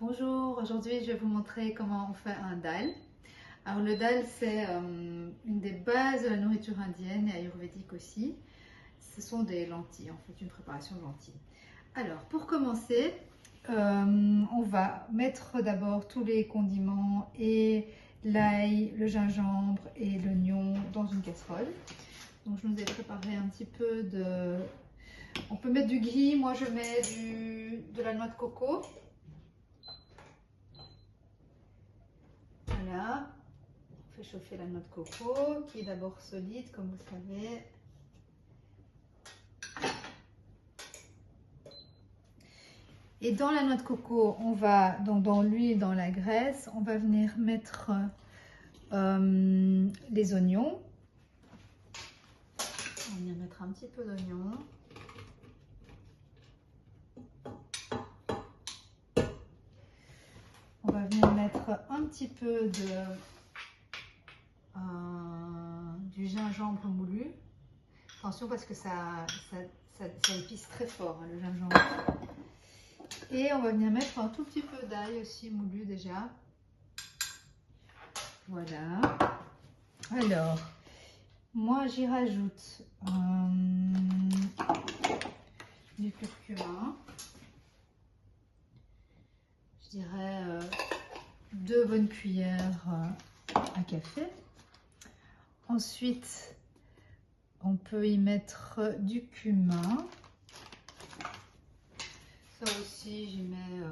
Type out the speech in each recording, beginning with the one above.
Bonjour, aujourd'hui je vais vous montrer comment on fait un dal. Alors le dal c'est une des bases de la nourriture indienne et ayurvédique aussi. Ce sont des lentilles, en fait une préparation de lentilles. Alors pour commencer, on va mettre d'abord tous les condiments et l'ail, le gingembre et l'oignon dans une casserole. Donc je nous ai préparé un petit peu de... On peut mettre du ghee, moi je mets de la noix de coco. Voilà, on fait chauffer la noix de coco qui est d'abord solide comme vous savez. Et dans la noix de coco, on va, donc dans l'huile, dans la graisse, on va venir mettre les oignons. On va venir mettre un petit peu d'oignon. On va venir mettre un petit peu du gingembre moulu. Attention parce que ça épice très fort, hein, le gingembre. Et on va venir mettre un tout petit peu d'ail aussi moulu déjà. Voilà. Alors, moi j'y rajoute du curcuma. Je dirais 2 bonnes cuillères à café. Ensuite, on peut y mettre du cumin. Ça aussi, j'y mets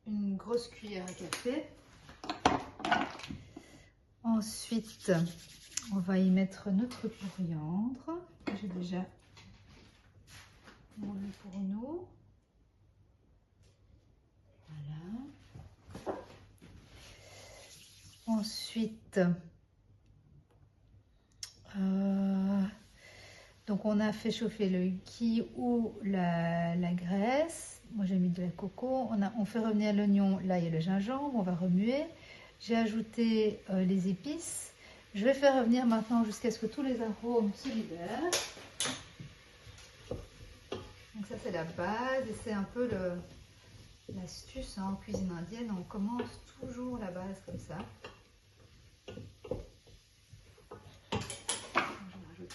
une grosse cuillère à café. Ensuite, on va y mettre notre coriandre. J'ai déjà moulu pour nous. Voilà. Ensuite, donc on a fait chauffer le ghee ou la graisse. Moi j'ai mis de la coco. On fait revenir l'oignon, l'ail et le gingembre. On va remuer. J'ai ajouté les épices. Je vais faire revenir maintenant jusqu'à ce que tous les arômes se libèrent. Donc ça c'est la base et c'est un peu l'astuce en cuisine indienne. On commence toujours la base comme ça.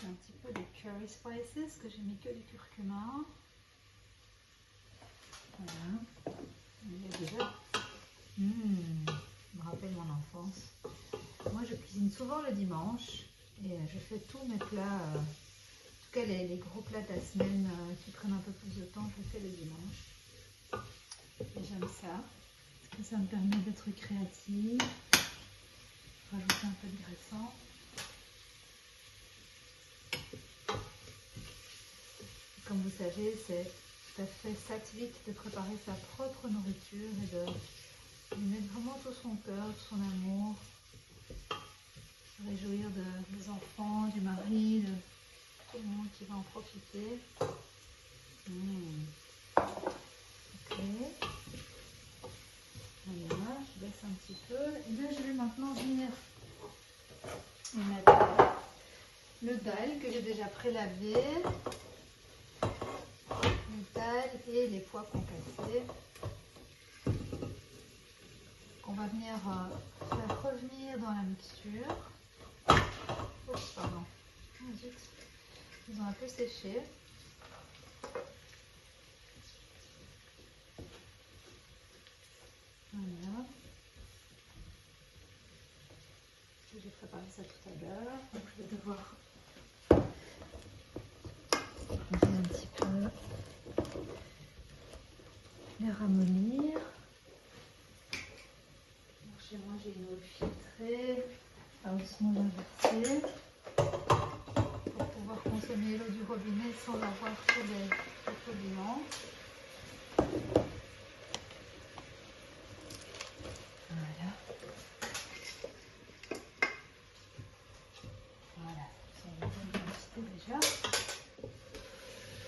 Un petit peu de curry spices, que j'ai mis que du curcuma. Voilà. Il y a déjà. Je me rappelle mon enfance. Moi, je cuisine souvent le dimanche et je fais tous mes plats. En tout cas, les gros plats de la semaine qui prennent un peu plus de temps, je les fais le dimanche. Et j'aime ça. Parce que ça me permet d'être créative. Rajouter un peu de graissant. Comme vous savez, c'est tout à fait sattvique de préparer sa propre nourriture et de lui mettre vraiment tout son cœur, tout son amour, se réjouir des enfants, du mari, de tout le monde qui va en profiter. Ok. Voilà, je baisse un petit peu. Et là, je vais maintenant venir mettre le dal que j'ai déjà prélavé. Et les pois concassés. On va venir faire revenir dans la mixture. Oh, pardon. Oh, zut. Ils ont un peu séché. Voilà. J'ai préparé ça tout à l'heure. Donc je vais devoir un petit peu les ramollir. Donc chez moi j'ai une eau filtrée à osmose inversée pour pouvoir consommer l'eau du robinet sans avoir tous les condiments. Voilà. Voilà, c'est une bonne quantité déjà.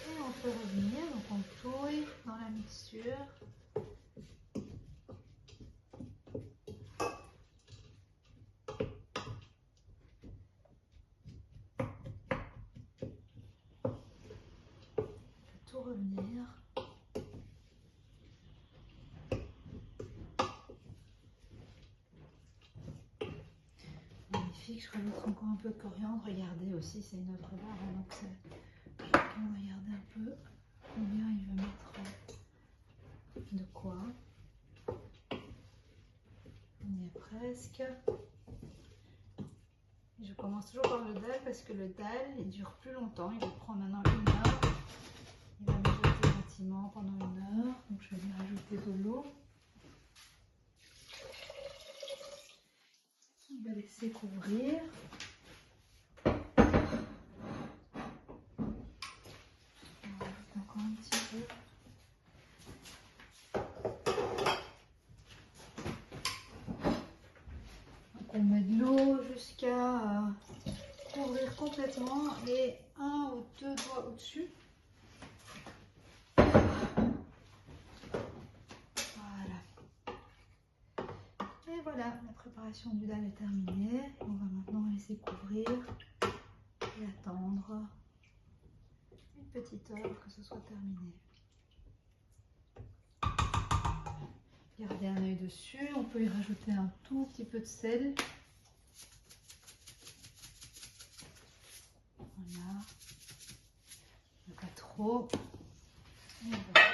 Et on fait revenir, donc on touille dans la mixture. Tout revenir. magnifique. Je rajoute encore un peu de coriandre. Regardez aussi, c'est une œuvre d'art, hein, donc chacun va regarder un peu combien il veut mettre de quoi. On y est presque. Je commence toujours par le dalle parce que le dalle il dure plus longtemps. Il prend maintenant 1 heure. Il va mijoter gentiment pendant 1 heure. Donc je vais lui rajouter de l'eau. On va laisser couvrir. Encore un petit peu. Donc on met de l'eau jusqu'à couvrir complètement et 1 ou 2 doigts au-dessus. Voilà. Et voilà, la préparation du dalle est terminée. On va maintenant laisser couvrir et attendre une petite heure que ce soit terminé. Gardez un œil dessus, on peut y rajouter un tout petit peu de sel. Voilà, pas trop. Et voilà.